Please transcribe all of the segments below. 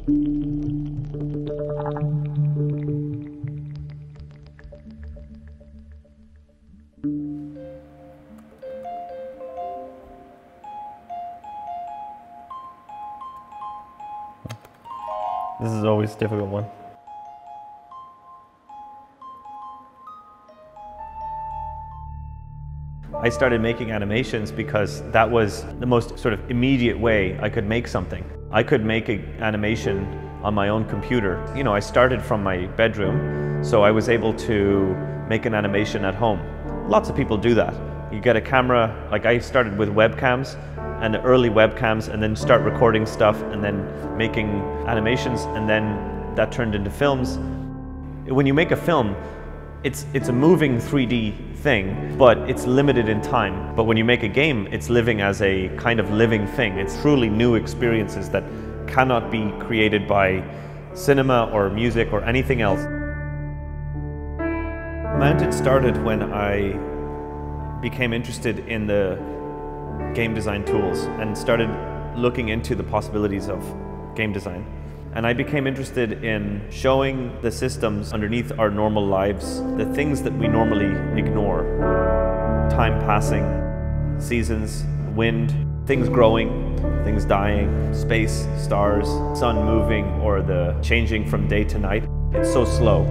This is always a difficult one. I started making animations because that was the most sort of immediate way I could make something. I could make an animation on my own computer. You know, I started from my bedroom, so I was able to make an animation at home. Lots of people do that. You get a camera, like I started with webcams, and the early webcams, and then start recording stuff and then making animations, and then that turned into films. When you make a film, it's a moving 3D thing, but it's limited in time. But when you make a game, it's living as a kind of living thing. It's truly new experiences that cannot be created by cinema or music or anything else. Mountain started when I became interested in the game design tools and started looking into the possibilities of game design. And I became interested in showing the systems underneath our normal lives, the things that we normally ignore. Time passing, seasons, wind, things growing, things dying, space, stars, sun moving, or the changing from day to night. It's so slow.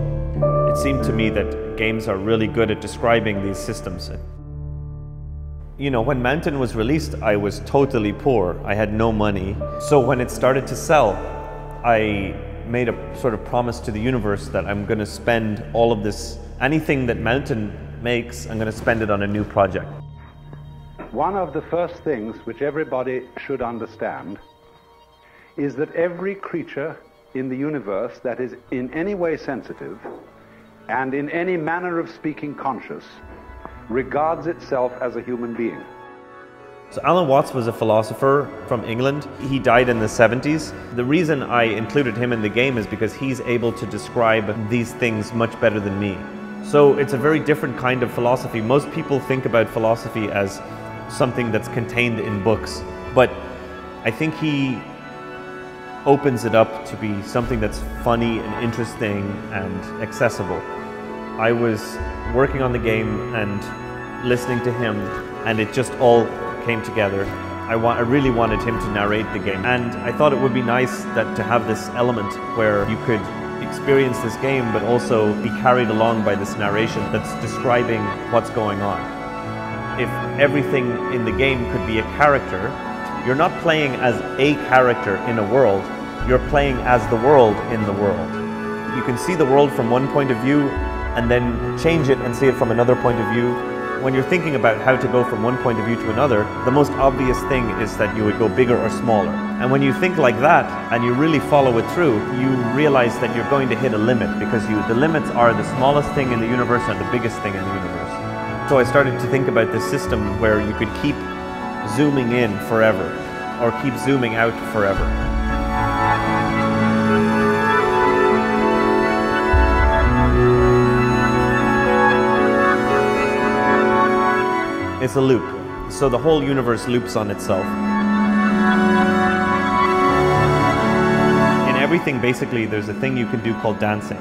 It seemed to me that games are really good at describing these systems. You know, when Mountain was released, I was totally poor. I had no money. So when it started to sell, I made a sort of promise to the universe that I'm going to spend all of this, anything that Mountain makes, I'm going to spend it on a new project. One of the first things which everybody should understand is that every creature in the universe that is in any way sensitive and in any manner of speaking conscious regards itself as a human being. So Alan Watts was a philosopher from England. He died in the 70s. The reason I included him in the game is because he's able to describe these things much better than me. So it's a very different kind of philosophy. Most people think about philosophy as something that's contained in books, but I think he opens it up to be something that's funny and interesting and accessible. I was working on the game and listening to him, and it just all came together. I really wanted him to narrate the game, and I thought it would be nice to have this element where you could experience this game but also be carried along by this narration that's describing what's going on. If everything in the game could be a character, you're not playing as a character in a world, you're playing as the world in the world. You can see the world from one point of view and then change it and see it from another point of view. When you're thinking about how to go from one point of view to another, the most obvious thing is that you would go bigger or smaller. And when you think like that and you really follow it through, you realize that you're going to hit a limit, because the limits are the smallest thing in the universe and the biggest thing in the universe. So I started to think about this system where you could keep zooming in forever or keep zooming out forever. It's a loop, so the whole universe loops on itself. In everything, basically, there's a thing you can do called dancing.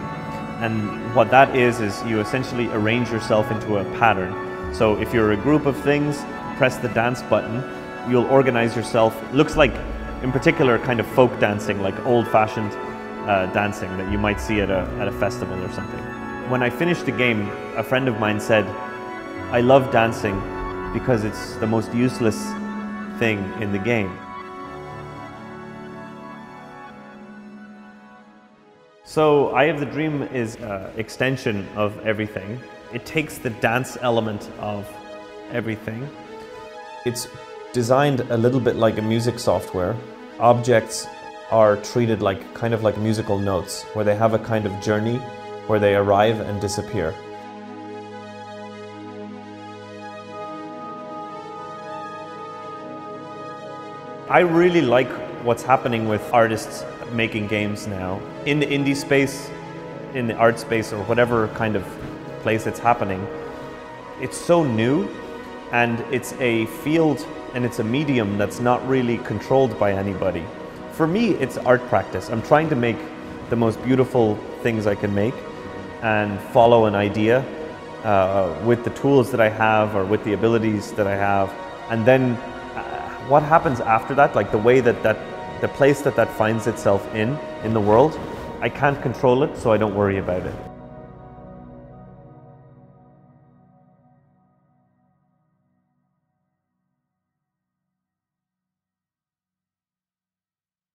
And what that is you essentially arrange yourself into a pattern. So if you're a group of things, press the dance button, you'll organize yourself. It looks like, in particular, kind of folk dancing, like old-fashioned dancing that you might see at a festival or something. When I finished the game, a friend of mine said, "I love dancing because it's the most useless thing in the game." So I Have the Dream is an extension of everything. It takes the dance element of everything. It's designed a little bit like a music software. Objects are treated like kind of like musical notes, where they have a kind of journey where they arrive and disappear. I really like what's happening with artists making games now. In the indie space, in the art space, or whatever kind of place it's happening, it's so new, and it's a field and it's a medium that's not really controlled by anybody. For me, it's art practice. I'm trying to make the most beautiful things I can make and follow an idea with the tools that I have or with the abilities that I have. And then what happens after that, like the way that the place that finds itself in the world, I can't control it, so I don't worry about it.